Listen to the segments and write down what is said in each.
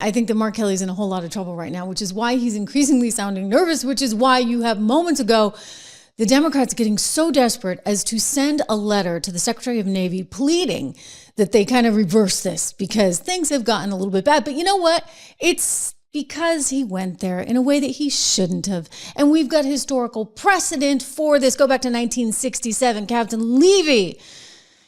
I think that Mark Kelly's in a whole lot of trouble right now, which is why he's increasingly sounding nervous, which is why you have moments ago the Democrats getting so desperate as to send a letter to the Secretary of Navy pleading that they kind of reverse this because things have gotten a little bit bad. But you know what? It's because he went there in a way that he shouldn't have. And we've got historical precedent for this. Go back to 1967, Captain Levy.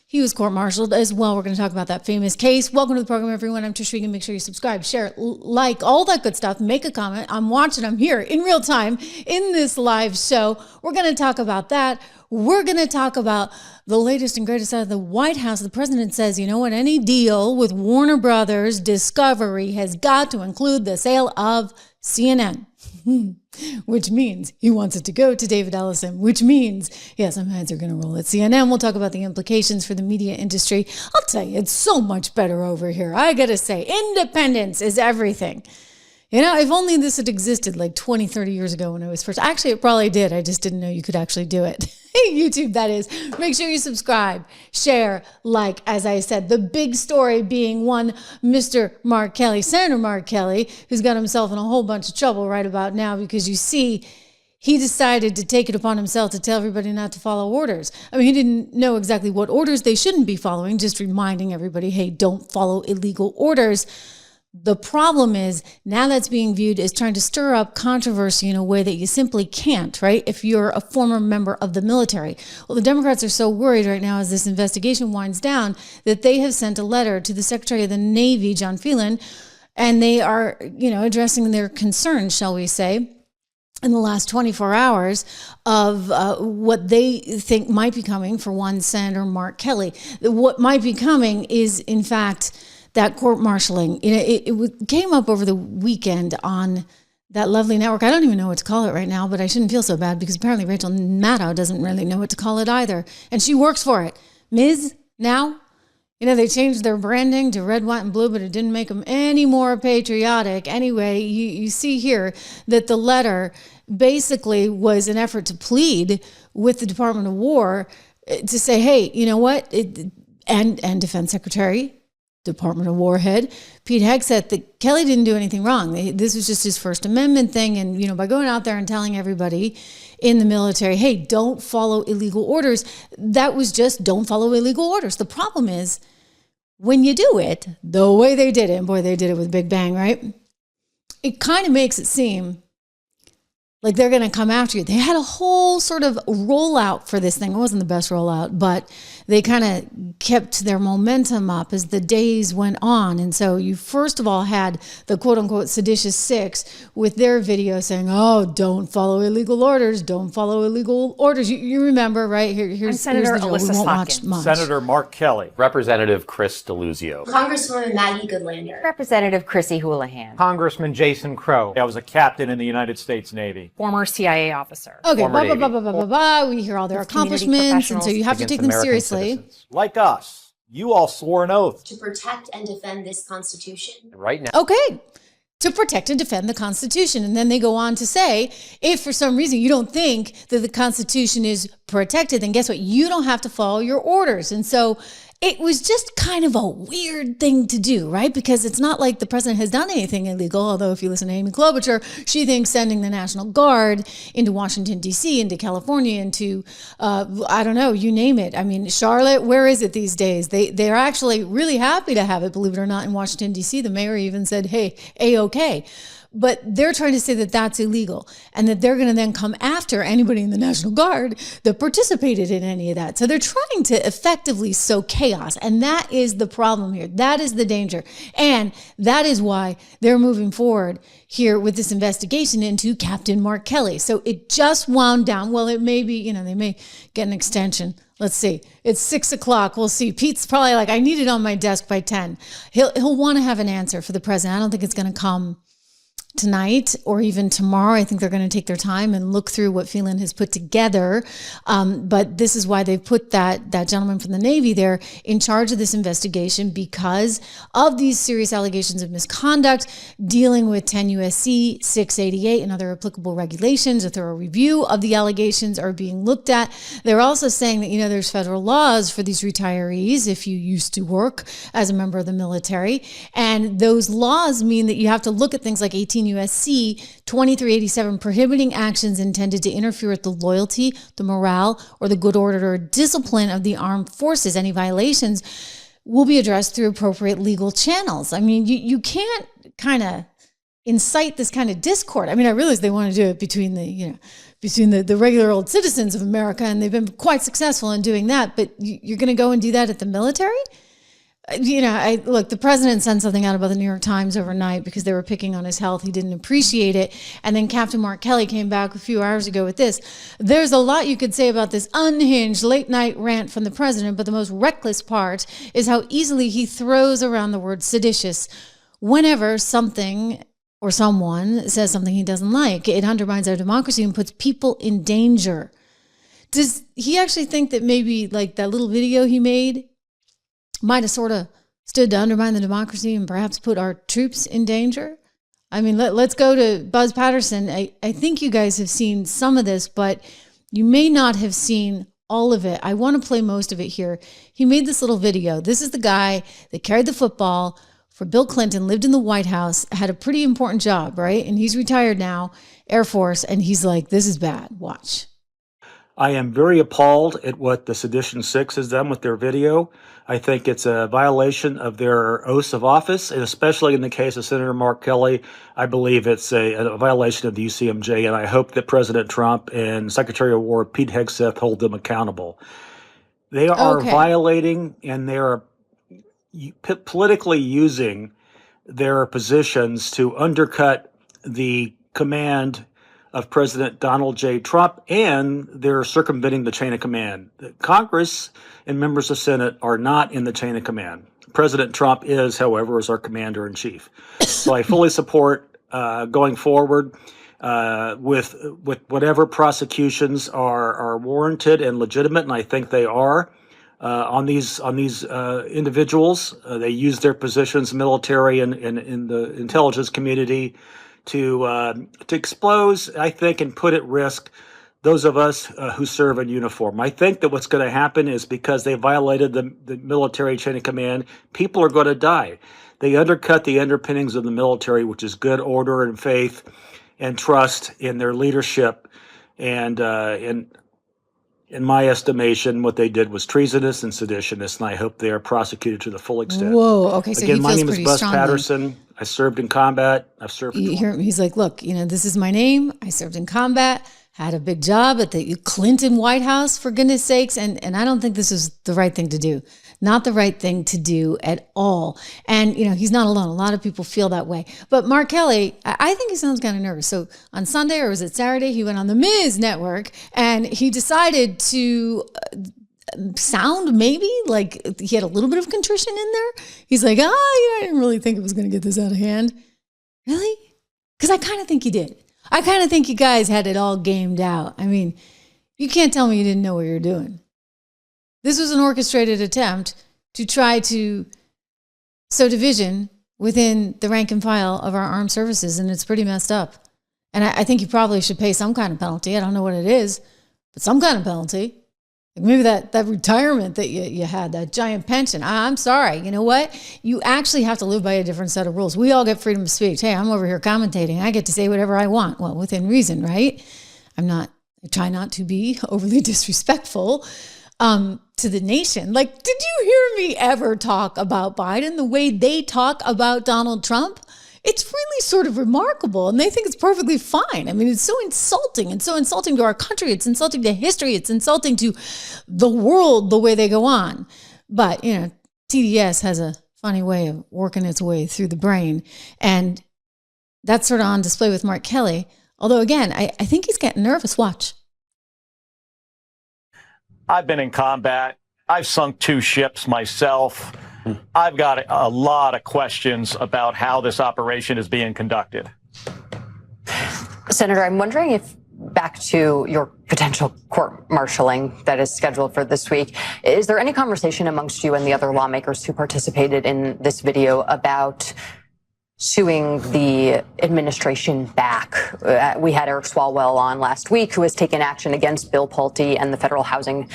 He was court-martialed as well. We're going to talk about that famous case. Welcome to the program, everyone. I'm Trish Regan. Make sure you subscribe, share, like, all that good stuff. Make a comment. I'm watching. I'm here in real time in this live show. We're going to talk about that. We're going to talk about the latest and greatest out of the White House. The president says, you know what, any deal with Warner Brothers Discovery has got to include the sale of CNN. Which means he wants it to go to David Ellison, which means, yeah, some heads are going to roll at CNN. We'll talk about the implications for the media industry. I'll tell you, it's so much better over here. I got to say, independence is everything. You know, if only this had existed like 20, 30 years ago when I was first. Actually, it probably did. I just didn't know you could actually do it. YouTube, that is. Make sure you subscribe, share, like, as I said. The big story being one, Mr. Mark Kelly, Senator Mark Kelly, who's got himself in a whole bunch of trouble right about now because you see, he decided to take it upon himself to tell everybody not to follow orders. I mean, he didn't know exactly what orders they shouldn't be following, just reminding everybody, hey, don't follow illegal orders. The problem is now that's being viewed as trying to stir up controversy in a way that you simply can't, right? If you're a former member of the military. Well, the Democrats are so worried right now as this investigation winds down that they have sent a letter to the Secretary of the Navy, John Phelan, and they are, addressing their concerns, shall we say, in the last 24 hours of what they think might be coming for one Senator Mark Kelly. What might be coming is, in fact, that court-martialing. It came up over the weekend on that lovely network. I don't even know what to call it right now, but I shouldn't feel so bad because apparently Rachel Maddow doesn't really know what to call it either. And she works for it. Ms. Now, they changed their branding to red, white, and blue, but it didn't make them any more patriotic. Anyway, you see here that the letter basically was an effort to plead with the Department of War to say, hey, you know what? And Defense Secretary, Department of War head, Pete Hegseth, that Kelly didn't do anything wrong. This was just his First Amendment thing. And, by going out there and telling everybody in the military, hey, don't follow illegal orders, that was just don't follow illegal orders. The problem is when you do it the way they did it, and boy, they did it with a big bang, right? It kind of makes it seem like they're going to come after you. They had a whole sort of rollout for this thing. It wasn't the best rollout, but they kind of kept their momentum up as the days went on. And so you first of all had the quote unquote seditious six with their video saying, oh, don't follow illegal orders. Don't follow illegal orders. You remember, right? Here's Senator the deal. Alyssa We won't watch Slotkin. much. Senator Mark Kelly. Representative Chris DeLuzio. Congresswoman Maggie Goodlander. Representative Chrissy Houlihan. Congressman Jason Crow. I was a captain in the United States Navy. Former CIA officer. Okay, Former Navy. We hear all their accomplishments, and so you have to take them Against American seriously. citizens. Like us, you all swore an oath. To protect and defend this Constitution. Right now. Okay, to protect and defend the Constitution. And then they go on to say, if for some reason you don't think that the Constitution is protected, then guess what? You don't have to follow your orders. And so it was just kind of a weird thing to do, right? Because it's not like the president has done anything illegal, although if you listen to Amy Klobuchar, she thinks sending the National Guard into Washington, D.C., into California, into, I don't know, you name it. I mean, Charlotte, where is it these days? They're actually really happy to have it, believe it or not, in Washington, D.C. The mayor even said, hey, A-OK. But they're trying to say that that's illegal and that they're going to then come after anybody in the National Guard that participated in any of that. So they're trying to effectively sow chaos. And that is the problem here. That is the danger. And that is why they're moving forward here with this investigation into Captain Mark Kelly. So it just wound down. Well, it may be, they may get an extension. Let's see. It's 6:00. We'll see. Pete's probably like, I need it on my desk by 10. He'll want to have an answer for the president. I don't think it's going to come tonight or even tomorrow. I think they're going to take their time and look through what Phelan has put together. But this is why they've put that gentleman from the Navy there in charge of this investigation, because of these serious allegations of misconduct, dealing with 10 U.S.C. 688 and other applicable regulations. A thorough review of the allegations are being looked at. They're also saying that, there's federal laws for these retirees if you used to work as a member of the military. And those laws mean that you have to look at things like 18 U.S.C. 2387, prohibiting actions intended to interfere with the loyalty, the morale, or the good order or discipline of the armed forces. Any violations will be addressed through appropriate legal channels. I mean, you can't kind of incite this kind of discord. I mean, I realize they want to do it between the regular old citizens of America, and they've been quite successful in doing that, but you're going to go and do that at the military? Look, the president sent something out about the New York Times overnight because they were picking on his health. He didn't appreciate it. And then Captain Mark Kelly came back a few hours ago with this. There's a lot you could say about this unhinged late night rant from the president, but the most reckless part is how easily he throws around the word seditious whenever something or someone says something he doesn't like. It undermines our democracy and puts people in danger. Does he actually think that maybe like that little video he made might have sort of stood to undermine the democracy and perhaps put our troops in danger? I mean, let's go to Buzz Patterson. I think you guys have seen some of this, but you may not have seen all of it. I want to play most of it here. He made this little video. This is the guy that carried the football for Bill Clinton, lived in the White House, had a pretty important job, right? And he's retired now, Air Force, and he's like, this is bad. Watch. I am very appalled at what the Sedition 6 has done with their video. I think it's a violation of their oaths of office, and especially in the case of Senator Mark Kelly, I believe it's a violation of the UCMJ, and I hope that President Trump and Secretary of War Pete Hegseth hold them accountable. They are violating, and they are politically using their positions to undercut the command of President Donald J. Trump, and they're circumventing the chain of command. Congress and members of Senate are not in the chain of command. President Trump is, however, as our commander-in-chief. So I fully support going forward with whatever prosecutions are warranted and legitimate, and I think they are on these individuals. They use their positions, military and in the intelligence community, to expose, I think, and put at risk those of us who serve in uniform. I think that what's going to happen is because they violated the military chain of command, people are going to die. They undercut the underpinnings of the military, which is good order and faith and trust in their leadership. And in my estimation, what they did was treasonous and seditionist, and I hope they are prosecuted to the full extent. Whoa, okay, so again, he my feels name is pretty Buzz strongly. Patterson. I served in combat. I've served. You hear him? He's like, look, this is my name. I served in combat, had a big job at the Clinton White House, for goodness sakes, and I don't think this is the right thing to do. Not the right thing to do at all. And, he's not alone. A lot of people feel that way. But Mark Kelly, I think he sounds kind of nervous. So on Sunday, or was it Saturday, he went on the Miz Network and he decided to sound maybe like he had a little bit of contrition in there. He's like, I didn't really think it was going to get this out of hand. Really? Because I kind of think he did. I kind of think you guys had it all gamed out. I mean, you can't tell me you didn't know what you were doing. This was an orchestrated attempt to try to sow division within the rank and file of our armed services, and it's pretty messed up. And I think you probably should pay some kind of penalty. I don't know what it is, but some kind of penalty. Like maybe that retirement that you had, that giant pension. I'm sorry. You know what? You actually have to live by a different set of rules. We all get freedom of speech. Hey, I'm over here commentating. I get to say whatever I want. Well, within reason, right? I try not to be overly disrespectful to the nation. Like, did you hear me ever talk about Biden the way they talk about Donald Trump? It's really sort of remarkable, and they think it's perfectly fine. I mean, it's so insulting. It's so insulting to our country. It's insulting to history. It's insulting to the world the way they go on. But, TDS has a funny way of working its way through the brain, and that's sort of on display with Mark Kelly. Although, again, I think he's getting nervous. Watch. I've been in combat. I've sunk 2 ships myself. I've got a lot of questions about how this operation is being conducted. Senator, I'm wondering if, back to your potential court-martialing that is scheduled for this week, is there any conversation amongst you and the other lawmakers who participated in this video about suing the administration back? We had Eric Swalwell on last week, who has taken action against Bill Pulte and the Federal Housing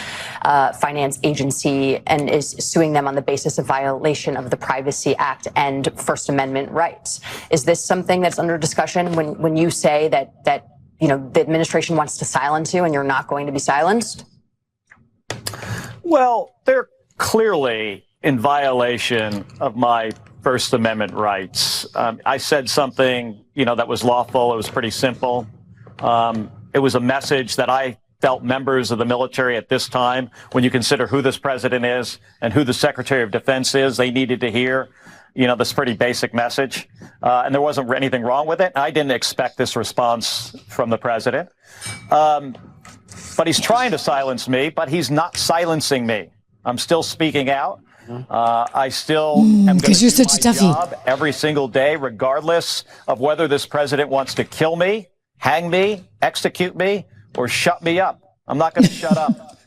Finance Agency and is suing them on the basis of violation of the Privacy Act and First Amendment rights. Is this something that's under discussion when you say that the administration wants to silence you and you're not going to be silenced? Well, they're clearly in violation of my First Amendment rights. I said something, that was lawful. It was pretty simple. It was a message that I felt members of the military at this time, when you consider who this president is and who the Secretary of Defense is, they needed to hear, this pretty basic message. And there wasn't anything wrong with it. I didn't expect this response from the president. But he's trying to silence me, but he's not silencing me. I'm still speaking out. I still am going to do my job every single day, regardless of whether this president wants to kill me, hang me, execute me, or shut me up. I'm not going to shut up.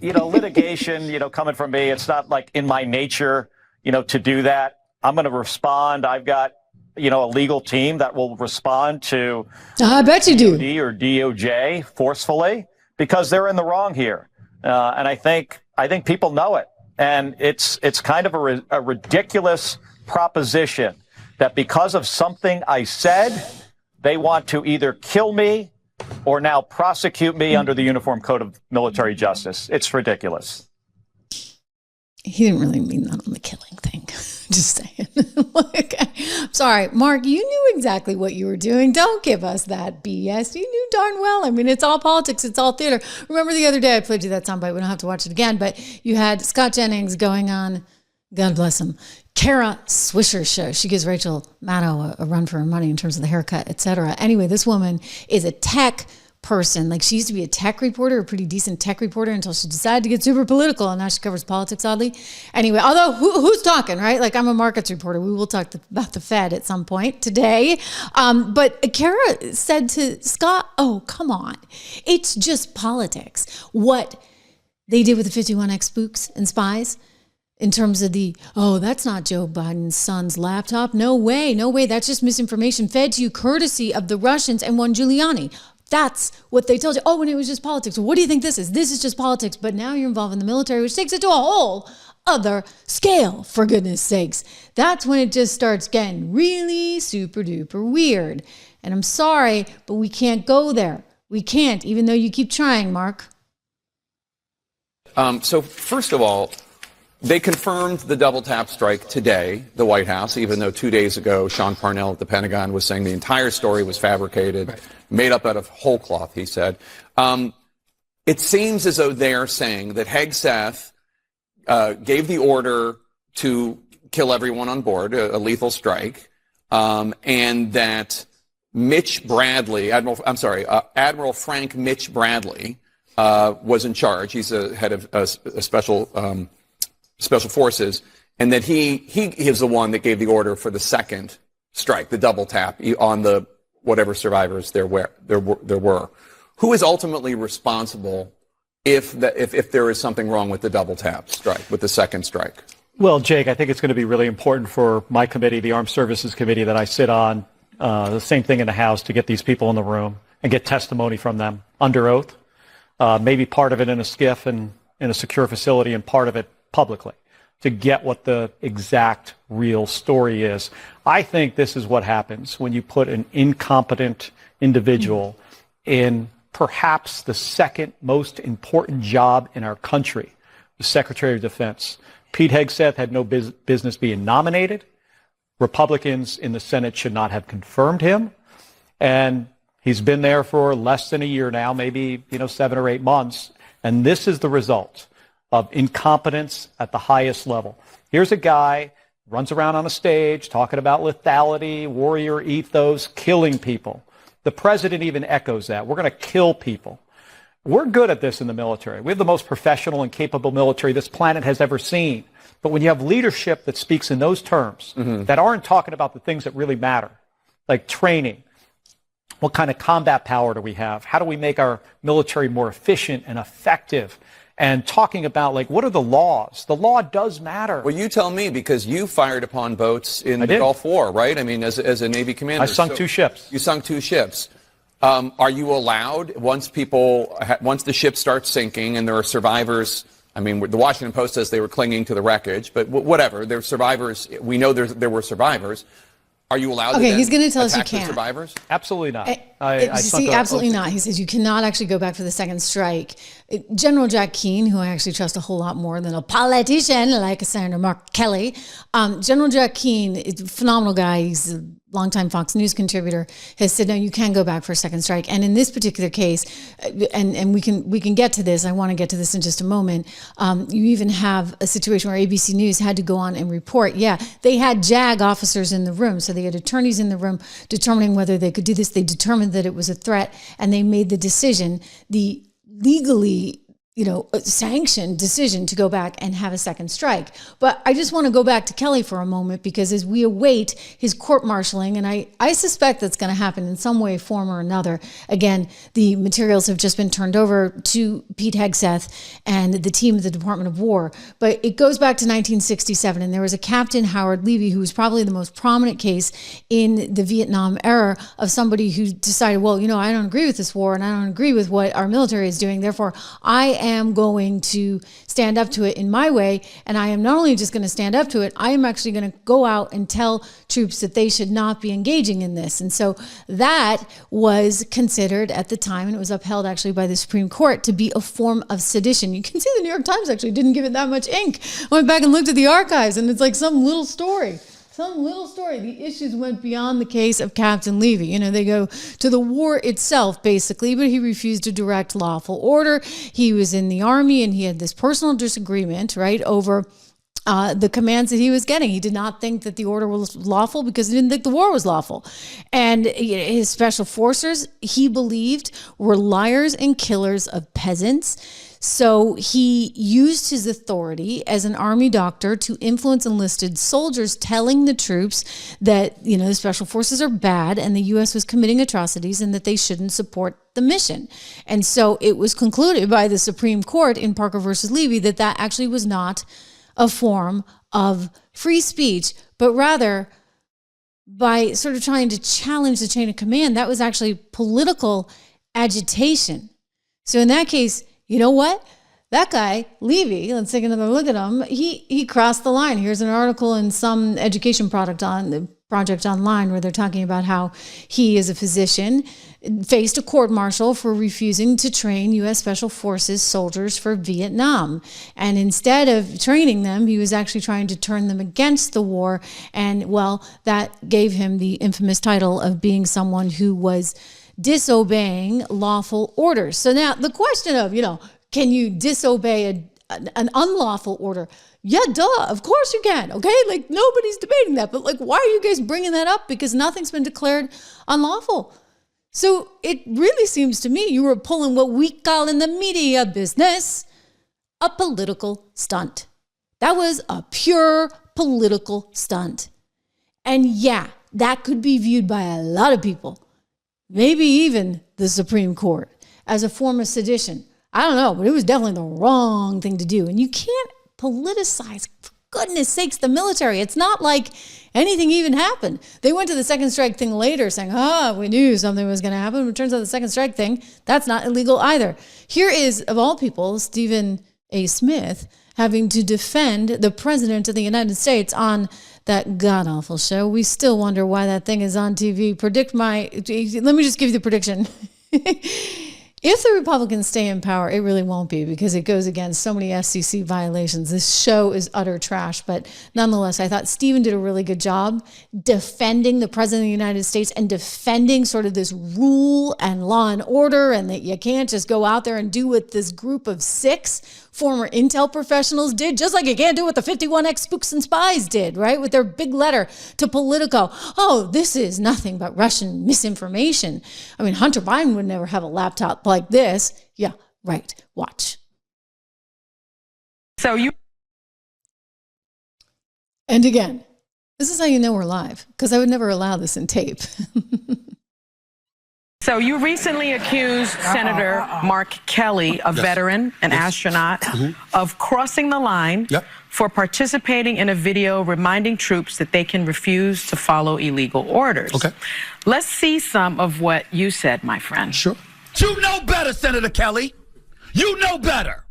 Litigation, coming from me, it's not like in my nature, to do that. I'm going to respond. I've got, a legal team that will respond to I bet you do. DOD or DOJ forcefully, because they're in the wrong here. And I think people know it. And it's kind of a ridiculous proposition that because of something I said, they want to either kill me or now prosecute me under the Uniform Code of Military Justice. It's ridiculous. He didn't really mean that on the killing thing. Just saying. I'm sorry, Mark, you knew exactly what you were doing. Don't give us that BS. You knew darn well. I mean, it's all politics. It's all theater. Remember the other day I played you that soundbite. We don't have to watch it again. But you had Scott Jennings going on, God bless him, Kara Swisher's show. She gives Rachel Maddow a run for her money in terms of the haircut, etc. Anyway, this woman is a tech person. Like, she used to be a tech reporter, a pretty decent tech reporter, until she decided to get super political, and now she covers politics, oddly. Anyway, although who's talking, right? Like, I'm a markets reporter. We will talk about the Fed at some point today. But Kara said to Scott, oh, come on. It's just politics. What they did with the 51X spooks and spies in terms of that's not Joe Biden's son's laptop. No way. That's just misinformation fed to you courtesy of the Russians and one Giuliani. That's what they told you. Oh, and it was just politics. What do you think this is? This is just politics. But now you're involved in the military, which takes it to a whole other scale, for goodness sakes. That's when it just starts getting really super duper weird. And I'm sorry, but we can't go there. We can't, even though you keep trying, Mark. So first of all, they confirmed the double tap strike today, the White House, even though 2 days ago, Sean Parnell at the Pentagon was saying the entire story was fabricated, made up out of whole cloth, he said. It seems as though they are saying that Hegseth gave the order to kill everyone on board, a lethal strike, and that Admiral Frank Mitch Bradley was in charge. He's a head of special forces, and that he is the one that gave the order for the second strike, the double tap on the whatever survivors there were. Who is ultimately responsible if there is something wrong with the double tap strike, with the second strike? Well, Jake, I think it's going to be really important for my committee, the Armed Services Committee that I sit on, the same thing in the House, to get these people in the room and get testimony from them under oath, maybe part of it in a SCIF and in a secure facility and part of it publicly, to get what the exact real story is. I think this is what happens when you put an incompetent individual in perhaps the second most important job in our country, the Secretary of Defense. Pete Hegseth had no business being nominated. Republicans in the Senate should not have confirmed him. And he's been there for less than a year now, maybe 7 or 8 months. And this is the result of incompetence at the highest level. Here's a guy, runs around on a stage talking about lethality, warrior ethos, killing people. The president even echoes that. We're going to kill people. We're good at this in the military. We have the most professional and capable military this planet has ever seen. But when you have leadership that speaks in those terms, that aren't talking about the things that really matter, like training, What kind of combat power do we have? How do we make our military more efficient and effective? And talking about, like, what are the laws? The law does matter. Well, you tell me, because you fired upon boats in the Gulf War, right? I mean, as a Navy commander. I sunk 2 ships. You sunk 2 ships. Are you allowed, once the ship starts sinking and there are survivors? I mean, the Washington Post says they were clinging to the wreckage, but whatever. There are survivors. We know there were survivors. Are you allowed to he's going to tell us you attack the can't. Survivors? Absolutely not. Absolutely not. He says you cannot actually go back for the second strike. General Jack Keane, who I actually trust a whole lot more than a politician like Senator Mark Kelly. General Jack Keane is a phenomenal guy. He's a longtime Fox News contributor, has said, no, you can go back for a second strike. And in this particular case, and we can get to this, I want to get to this in just a moment, you even have a situation where ABC News had to go on and report, they had JAG officers in the room, so they had attorneys in the room determining whether they could do this. They determined that it was a threat, and they made the decision, the legally sanctioned decision to go back and have a second strike. But I just want to go back to Kelly for a moment, because as we await his court-martialing, and I suspect that's going to happen in some way, form, or another. Again, the materials have just been turned over to Pete Hegseth and the team of the Department of War. But it goes back to 1967, and there was a Captain Howard Levy, who was probably the most prominent case in the Vietnam era of somebody who decided, well, I don't agree with this war, and I don't agree with what our military is doing. Therefore, I am going to stand up to it in my way. And I am not only just going to stand up to it, I am actually going to go out and tell troops that they should not be engaging in this. And so that was considered at the time, and it was upheld actually by the Supreme Court, to be a form of sedition. You can see the New York Times actually didn't give it that much ink. I went back and looked at the archives, and it's like some little story. The issues went beyond the case of Captain Levy. They go to the war itself, basically, but he refused a direct lawful order. He was in the Army, and he had this personal disagreement, right, over the commands that he was getting. He did not think that the order was lawful because he didn't think the war was lawful. And his special forces, he believed, were liars and killers of peasants. So he used his authority as an army doctor to influence enlisted soldiers, telling the troops that, the special forces are bad and the U.S. was committing atrocities and that they shouldn't support the mission. And so it was concluded by the Supreme Court in Parker versus Levy that that actually was not a form of free speech, but rather, by sort of trying to challenge the chain of command, that was actually political agitation. So in that case, you know what? That guy, Levy, let's take another look at him. He crossed the line. Here's an article in some education project online where they're talking about how he, as a physician, faced a court-martial for refusing to train U.S. Special Forces soldiers for Vietnam. And instead of training them, he was actually trying to turn them against the war. And, well, that gave him the infamous title of being someone who was disobeying lawful orders. So now the question of, can you disobey an unlawful order? Yeah, duh, of course you can, okay? Like, nobody's debating that, but why are you guys bringing that up? Because nothing's been declared unlawful. So it really seems to me you were pulling what we call in the media business a political stunt. That was a pure political stunt. And yeah, that could be viewed by a lot of people, maybe even the Supreme Court, as a form of sedition. I don't know, but it was definitely the wrong thing to do. And you can't politicize, for goodness sakes, the military. It's not like anything even happened. They went to the second strike thing later saying, we knew something was going to happen. But it turns out the second strike thing, that's not illegal either. Here is, of all people, Stephen A. Smith having to defend the President of the United States on that god-awful show. We still wonder why that thing is on TV. Let me just give you the prediction. If the Republicans stay in power, it really won't be, because it goes against so many FCC violations. This show is utter trash. But nonetheless, I thought Stephen did a really good job defending the President of the United States and defending sort of this rule and law and order, and that you can't just go out there and do what this group of 6 former intel professionals did, just like you can't do what the 51X spooks and spies did, right? With their big letter to Politico. Oh, this is nothing but Russian misinformation. I mean, Hunter Biden would never have a laptop like this. Yeah, right. Watch. And again, this is how you know we're live, because I would never allow this in tape. So you recently accused Senator Mark Kelly, a veteran, an astronaut, of crossing the line for participating in a video reminding troops that they can refuse to follow illegal orders. Okay. Let's see some of what you said, my friend. Sure. You know better, Senator Kelly. You know better.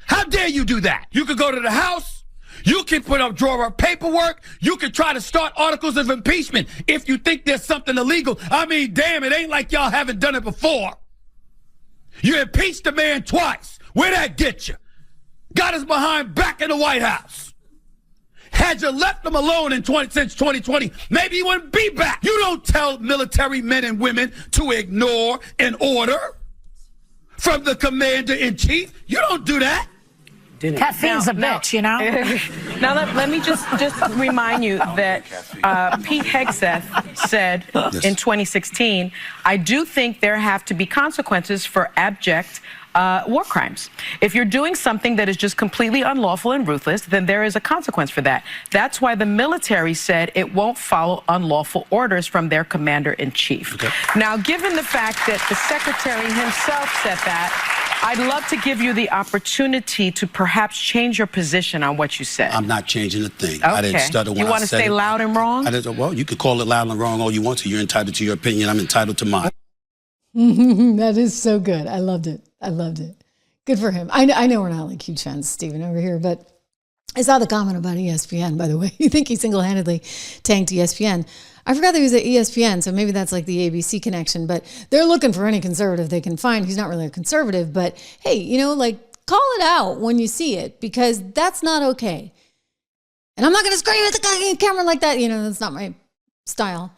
How dare you do that? You could go to the House. You can draw up paperwork. You can try to start articles of impeachment if you think there's something illegal. I mean, damn, it ain't like y'all haven't done it before. You impeached the man twice. Where'd that get you? Got us behind back in the White House. Had you left him alone since 2020, maybe he wouldn't be back. You don't tell military men and women to ignore an order from the commander-in-chief. You don't do that. Caffeine's a bitch, you know? Now, let me just remind you that Pete Hegseth said in 2016, I do think there have to be consequences for abject war crimes. If you're doing something that is just completely unlawful and ruthless, then there is a consequence for that. That's why the military said it won't follow unlawful orders from their commander-in-chief. Okay. Now, given the fact that the secretary himself said that, I'd love to give you the opportunity to perhaps change your position on what you said. I'm not changing a thing. Okay. I didn't stutter when I said it. You want to stay loud and wrong? Well, you could call it loud and wrong all you want to. You're entitled to your opinion. I'm entitled to mine. That is so good. I loved it. I loved it. Good for him. I know we're not like huge fans, Stephen, over here, but I saw the comment about ESPN, by the way. You think he single-handedly tanked ESPN. I forgot that he was at ESPN, so maybe that's like the ABC connection, but they're looking for any conservative they can find. He's not really a conservative, but hey, you know, like, call it out when you see it, because that's not okay. And I'm not going to scream at the camera like that. You know, that's not my style.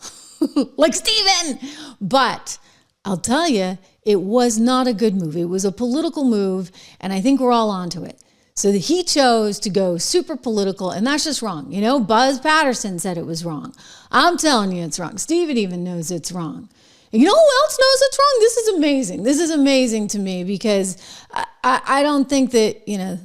Like Stephen. But I'll tell you, it was not a good move. It was a political move, and I think we're all onto it. So he chose to go super political, and that's just wrong. You know, Buzz Patterson said it was wrong. I'm telling you it's wrong. Steven even knows it's wrong. And you know who else knows it's wrong? This is amazing. This is amazing to me, because I don't think that, you know,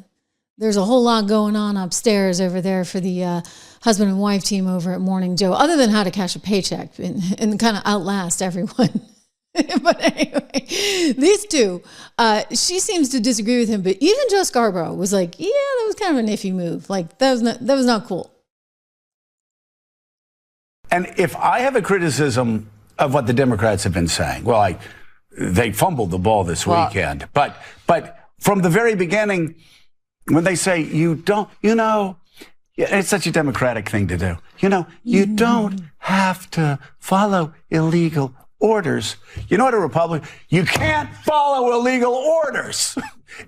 there's a whole lot going on upstairs over there for the husband and wife team over at Morning Joe, other than how to cash a paycheck and kind of outlast everyone. But anyway, these two, she seems to disagree with him, but even Joe Scarborough was like, yeah, that was kind of an iffy move. Like, that was not cool. And if I have a criticism of what the Democrats have been saying, well, they fumbled the ball this weekend. But from the very beginning, when they say, you don't, you know, it's such a Democratic thing to do. You know, you don't have to follow illegal orders. You know what, a Republican, you can't follow illegal orders.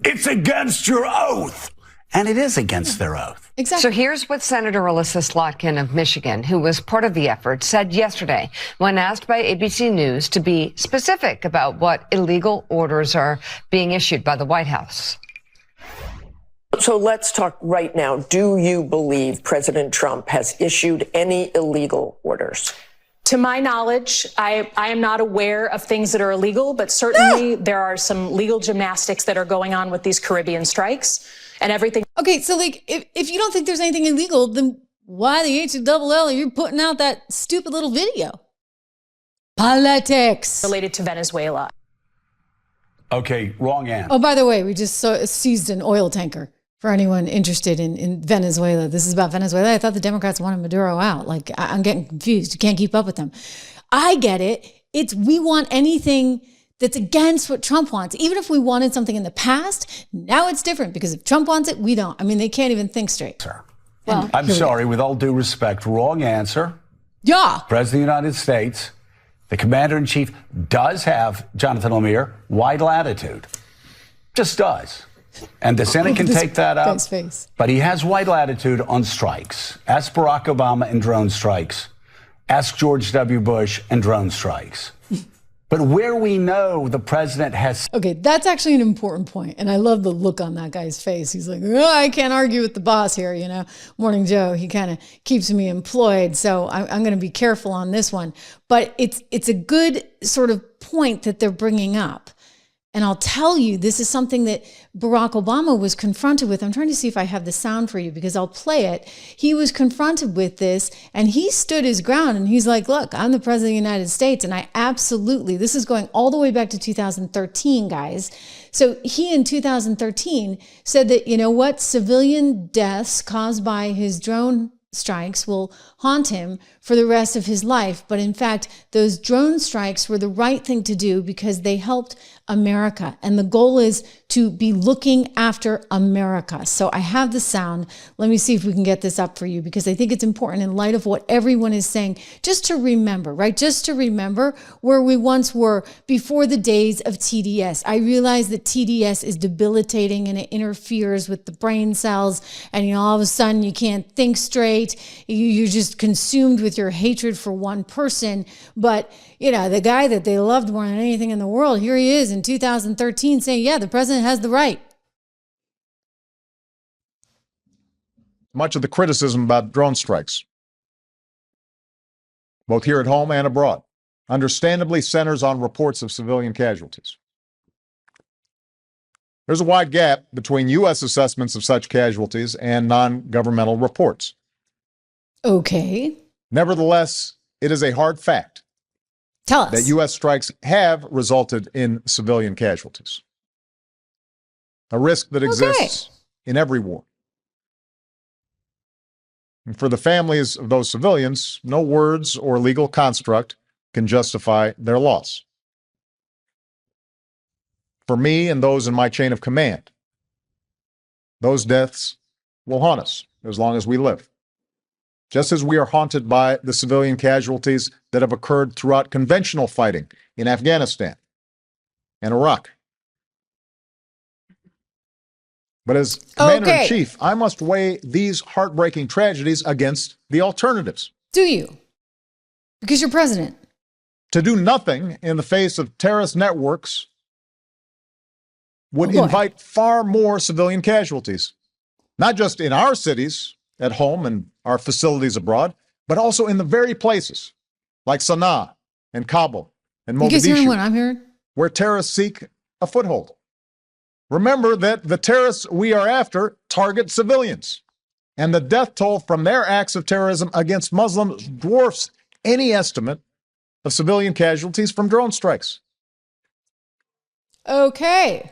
It's against your oath. And it is against their oath. Exactly. So here's what Senator Alyssa Slotkin of Michigan, who was part of the effort, said yesterday when asked by ABC News to be specific about what illegal orders are being issued by the White House. So let's talk right now. Do you believe President Trump has issued any illegal orders? To my knowledge, I am not aware of things that are illegal, but certainly there are some legal gymnastics that are going on with these Caribbean strikes and everything. Okay, so like, if you don't think there's anything illegal, then why the H-double-L are you putting out that stupid little video? Politics. Related to Venezuela. Okay, wrong answer. Oh, by the way, we just seized an oil tanker. For anyone interested in Venezuela, this is about Venezuela. I thought the Democrats wanted Maduro out. Like, I'm getting confused. You can't keep up with them. I get it. We want anything that's against what Trump wants. Even if we wanted something in the past, now it's different, because if Trump wants it, we don't. I mean, they can't even think straight. Sir. Well, I'm sorry, with all due respect, wrong answer. Yeah. President of the United States, the commander-in-chief does have, Jonathan Lemire, wide latitude. Just does. And the Senate can take that up, but he has wide latitude on strikes. Ask Barack Obama and drone strikes. Ask George W. Bush and drone strikes. But where we know the president has... Okay, that's actually an important point. And I love the look on that guy's face. He's like, oh, I can't argue with the boss here, you know. Morning Joe, he kind of keeps me employed. So I'm going to be careful on this one. But it's a good sort of point that they're bringing up. And I'll tell you, this is something that Barack Obama was confronted with. I'm trying to see if I have the sound for you because I'll play it. He was confronted with this and he stood his ground and he's like, look, I'm the president of the United States. And I absolutely, this is going all the way back to 2013, guys. So he in 2013 said that, you know what, civilian deaths caused by his drone strikes will haunt him for the rest of his life. But in fact, those drone strikes were the right thing to do because they helped America. And the goal is to be looking after America. So I have the sound. Let me see if we can get this up for you because I think it's important in light of what everyone is saying, just to remember, right? Just to remember where we once were before the days of TDS. I realize that TDS is debilitating and it interferes with the brain cells. And, you know, all of a sudden you can't think straight. You're just consumed with your hatred for one person. But, you know, the guy that they loved more than anything in the world, here he is in 2013 saying, yeah, the president has the right. Much of the criticism about drone strikes, both here at home and abroad, understandably centers on reports of civilian casualties. There's a wide gap between U.S. assessments of such casualties and non-governmental reports. Okay. Nevertheless, it is a hard fact Tell us. that U.S. strikes have resulted in civilian casualties, a risk that exists in every war. And for the families of those civilians, no words or legal construct can justify their loss. For me and those in my chain of command, those deaths will haunt us as long as we live. Just as we are haunted by the civilian casualties that have occurred throughout conventional fighting in Afghanistan and Iraq. But as Commander-in-Chief, I must weigh these heartbreaking tragedies against the alternatives. Do you? Because you're president. To do nothing in the face of terrorist networks would invite far more civilian casualties, not just in our cities, at home and our facilities abroad, but also in the very places like Sana'a and Kabul and Mogadishu, you guys hearing what I'm hearing? Where terrorists seek a foothold. Remember that the terrorists we are after target civilians, and the death toll from their acts of terrorism against Muslims dwarfs any estimate of civilian casualties from drone strikes. Okay.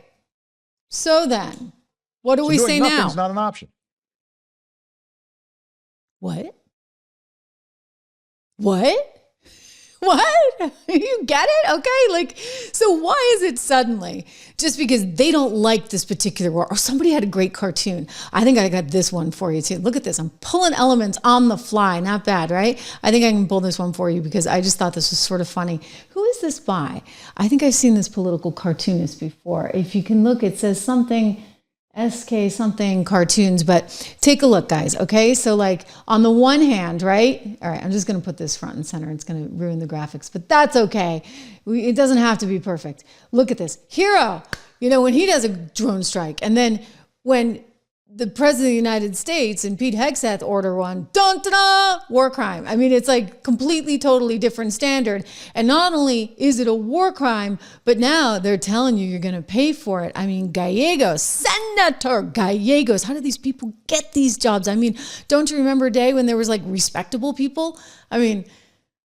So then, what do we say now? Nothing's not an option. What? What? What? You get it? Okay. Like, so why is it suddenly just because they don't like this particular war? Or somebody had a great cartoon. I think I got this one for you too. Look at this. I'm pulling elements on the fly. Not bad, right? I think I can pull this one for you because I just thought this was sort of funny. Who is this by? I think I've seen this political cartoonist before. If you can look, it says something SK something cartoons, but take a look, guys. Okay. So like on the one hand, right? All right. I'm just going to put this front and center. It's going to ruin the graphics, but that's okay. It doesn't have to be perfect. Look at this hero, you know, when he does a drone strike and then when the president of the United States and Pete Hegseth order one, dun, dun, dun, war crime. I mean, it's like completely, totally different standard. And not only is it a war crime, but now they're telling you you're going to pay for it. I mean, Gallegos, Senator Gallegos, how do these people get these jobs? I mean, don't you remember a day when there was like respectable people? I mean,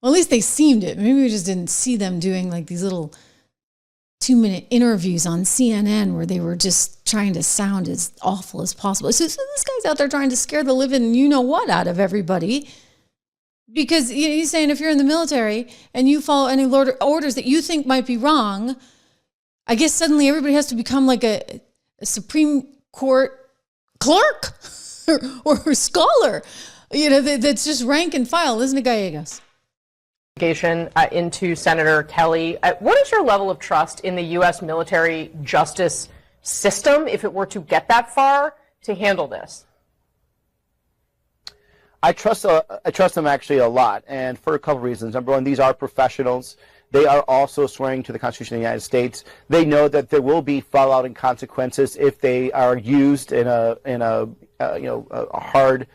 well, at least they seemed it. Maybe we just didn't see them doing like these little 2-minute interviews on CNN where they were just trying to sound as awful as possible. So this guy's out there trying to scare the living you-know-what out of everybody because he's saying if you're in the military and you follow any orders that you think might be wrong, I guess suddenly everybody has to become like a Supreme Court clerk or scholar, you know, that's just rank and file. Listen to Gallegos. Into Senator Kelly. What is your level of trust in the U.S. military justice system, if it were to get that far, to handle this? I trust them actually a lot, and for a couple of reasons. Number one, these are professionals. They are also swearing to the Constitution of the United States. They know that there will be fallout and consequences if they are used in a hard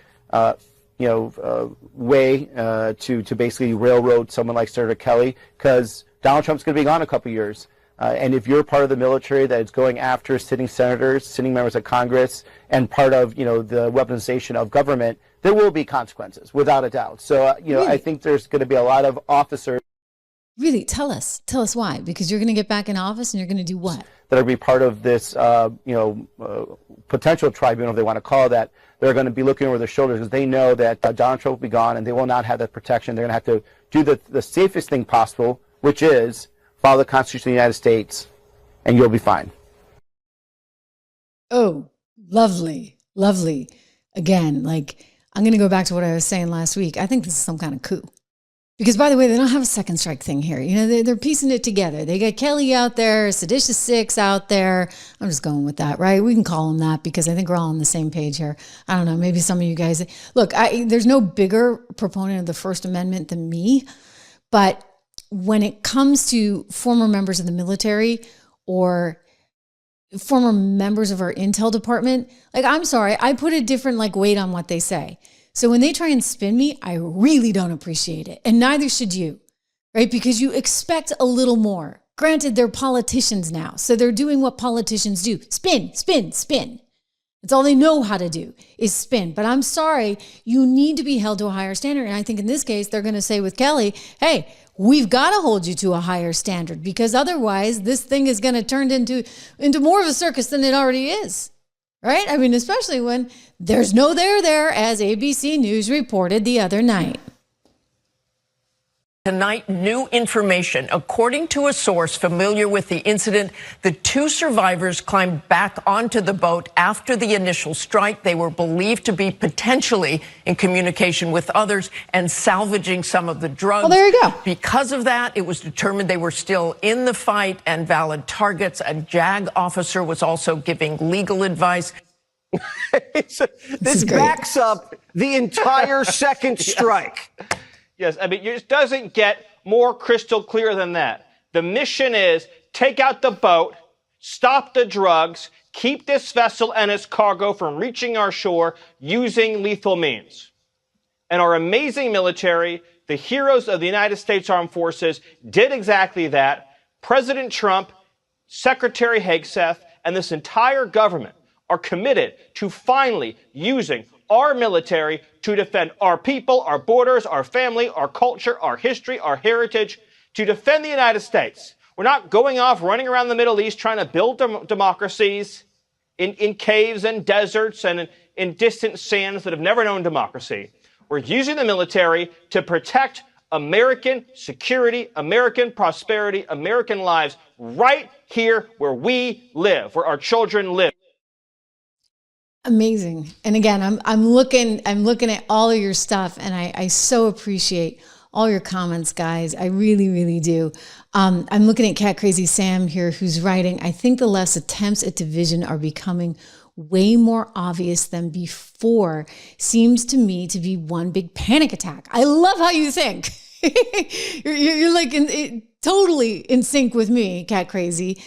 way to basically railroad someone like Senator Kelly, because Donald Trump's going to be gone a couple of years. And if you're part of the military that is going after sitting senators, sitting members of Congress, and part of, the weaponization of government, there will be consequences, without a doubt. So, Really? I think there's going to be a lot of officers. Really, tell us why, because you're going to get back in office and you're going to do what? That are going to be part of this, potential tribunal, if they want to call it that. They're going to be looking over their shoulders because they know that Donald Trump will be gone and they will not have that protection. They're going to have to do the safest thing possible, which is follow the Constitution of the United States, and you'll be fine. Oh, lovely, lovely. Again, I'm going to go back to what I was saying last week. I think this is some kind of coup. Because, by the way, they don't have a second strike thing here. They're piecing it together. They got Kelly out there, Seditious Six out there. I'm just going with that, right? We can call them that because I think we're all on the same page here. I don't know. Maybe some of you guys... Look, there's no bigger proponent of the First Amendment than me. But when it comes to former members of the military or former members of our intel department, I'm sorry, I put a different weight on what they say. So when they try and spin me, I really don't appreciate it. And neither should you, right? Because you expect a little more. Granted, they're politicians now. So they're doing what politicians do. Spin, spin, spin. That's all they know how to do is spin. But I'm sorry, you need to be held to a higher standard. And I think in this case, they're going to say with Kelly, hey, we've got to hold you to a higher standard because otherwise this thing is going to turn into more of a circus than it already is. Right? I mean, especially when there's no there, as ABC News reported the other night. Tonight, new information. According to a source familiar with the incident, the two survivors climbed back onto the boat after the initial strike. They were believed to be potentially in communication with others and salvaging some of the drugs. Well, there you go. Because of that, it was determined they were still in the fight and valid targets. A JAG officer was also giving legal advice. This backs up the entire second strike. Yes, I mean, it doesn't get more crystal clear than that. The mission is take out the boat, stop the drugs, keep this vessel and its cargo from reaching our shore using lethal means. And our amazing military, the heroes of the United States Armed Forces, did exactly that. President Trump, Secretary Hegseth, and this entire government are committed to finally using our military to defend our people, our borders, our family, our culture, our history, our heritage, to defend the United States. We're not going off running around the Middle East trying to build democracies in caves and deserts and in distant sands that have never known democracy. We're using the military to protect American security, American prosperity, American lives right here where we live, where our children live. Amazing. And again, I'm looking at all of your stuff and I so appreciate all your comments, guys. I really, really do. I'm looking at Cat Crazy Sam here who's writing, I think the left's attempts at division are becoming way more obvious than before. Seems to me to be one big panic attack. I love how you think. You're totally in sync with me, Cat Crazy.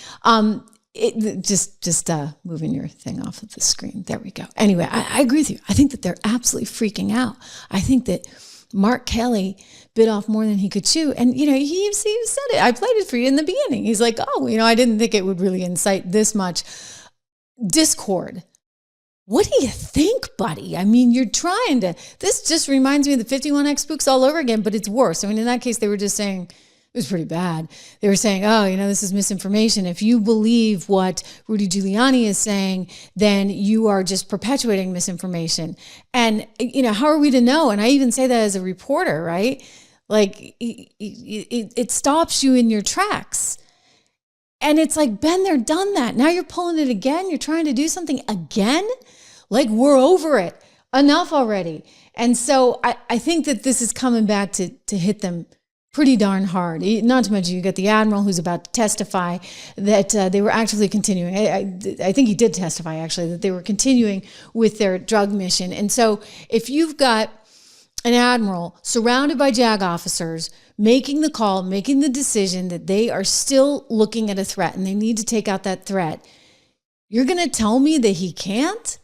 Just moving your thing off of the screen. There we go. Anyway, I agree with you. I think that they're absolutely freaking out. I think that Mark Kelly bit off more than he could chew. And, he said it. I played it for you in the beginning. He's like, I didn't think it would really incite this much discord. What do you think, buddy? I mean, you're trying to, this just reminds me of the 51X spooks all over again, but it's worse. I mean, in that case, they were just saying, it was pretty bad. They were saying, this is misinformation. If you believe what Rudy Giuliani is saying, then you are just perpetuating misinformation. And, how are we to know? And I even say that as a reporter, right? It stops you in your tracks. And it's like, been there, done that. Now you're pulling it again. You're trying to do something again. We're over it. Enough already. And so I think that this is coming back to hit them pretty darn hard. Not to mention you got the admiral who's about to testify that they were actively continuing. I think he did testify actually that they were continuing with their drug mission. And so if you've got an admiral surrounded by JAG officers making the call, making the decision that they are still looking at a threat and they need to take out that threat, you're going to tell me that he can't?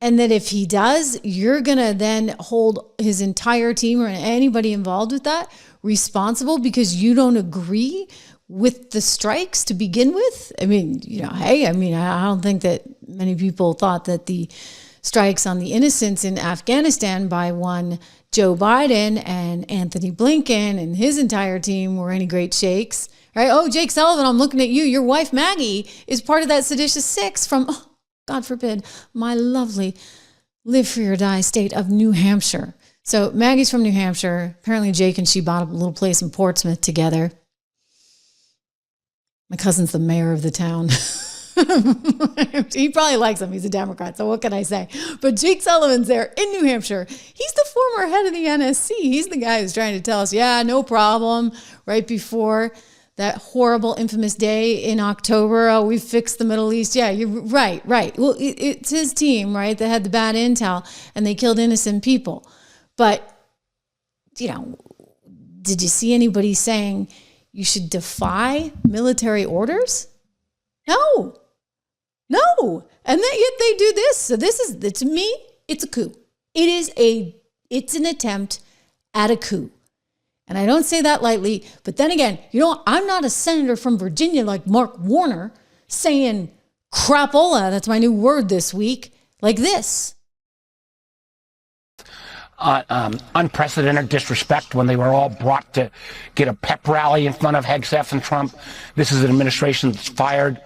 And that if he does, you're going to then hold his entire team or anybody involved with that responsible because you don't agree with the strikes to begin with. I mean, hey, I don't think that many people thought that the strikes on the innocents in Afghanistan by one Joe Biden and Anthony Blinken and his entire team were any great shakes, right? Oh, Jake Sullivan, I'm looking at you. Your wife, Maggie, is part of that seditious six from, God forbid, my lovely live free or die state of New Hampshire. So Maggie's from New Hampshire. Apparently Jake and she bought a little place in Portsmouth together. My cousin's the mayor of the town. He probably likes him. He's a Democrat, so what can I say? But Jake Sullivan's there in New Hampshire. He's the former head of the NSC. He's the guy who's trying to tell us, yeah, no problem, right before that horrible, infamous day in October. Oh, we fixed the Middle East. Yeah, you're right. Well, it's his team, right, that had the bad intel, and they killed innocent people. But, did you see anybody saying you should defy military orders? No. And yet they do this. So this is, to me, it's a coup. It's an attempt at a coup. And I don't say that lightly. But then again, I'm not a senator from Virginia like Mark Warner saying crapola, that's my new word this week, like this. Unprecedented disrespect when they were all brought to get a pep rally in front of Hegseth and Trump. This is an administration that's fired,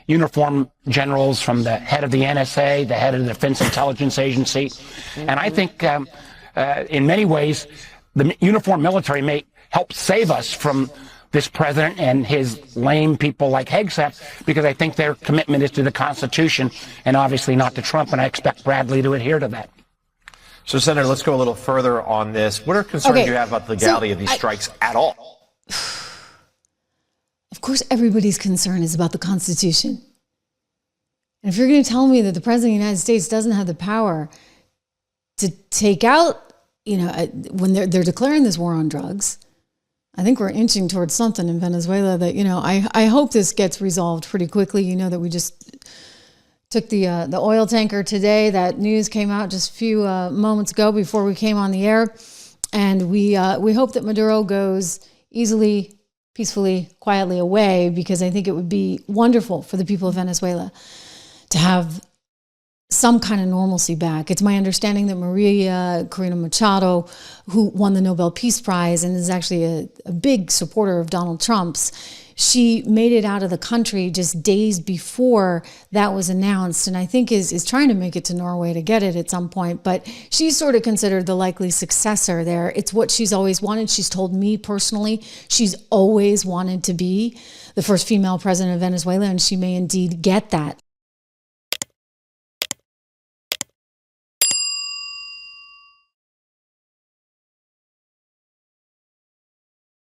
uniform generals from the head of the NSA, the head of the Defense Intelligence Agency. And I think in many ways, the uniform military may help save us from this president and his lame people like Hegseth, because I think their commitment is to the Constitution and obviously not to Trump. And I expect Bradley to adhere to that. So, Senator, let's go a little further on this. What are concerns you have about the legality of these strikes at all? Of course, everybody's concern is about the Constitution. And if you're going to tell me that the President of the United States doesn't have the power to take out, when they're declaring this war on drugs, I think we're inching towards something in Venezuela that, I hope this gets resolved pretty quickly. That we just took the oil tanker today. That news came out just a few moments ago before we came on the air. And we hope that Maduro goes easily, peacefully, quietly away, because I think it would be wonderful for the people of Venezuela to have some kind of normalcy back. It's my understanding that Maria Corina Machado, who won the Nobel Peace Prize and is actually a big supporter of Donald Trump's, she made it out of the country just days before that was announced, and I think is trying to make it to Norway to get it at some point. But she's sort of considered the likely successor there. It's what she's always wanted. She's told me personally she's always wanted to be the first female president of Venezuela, and she may indeed get that.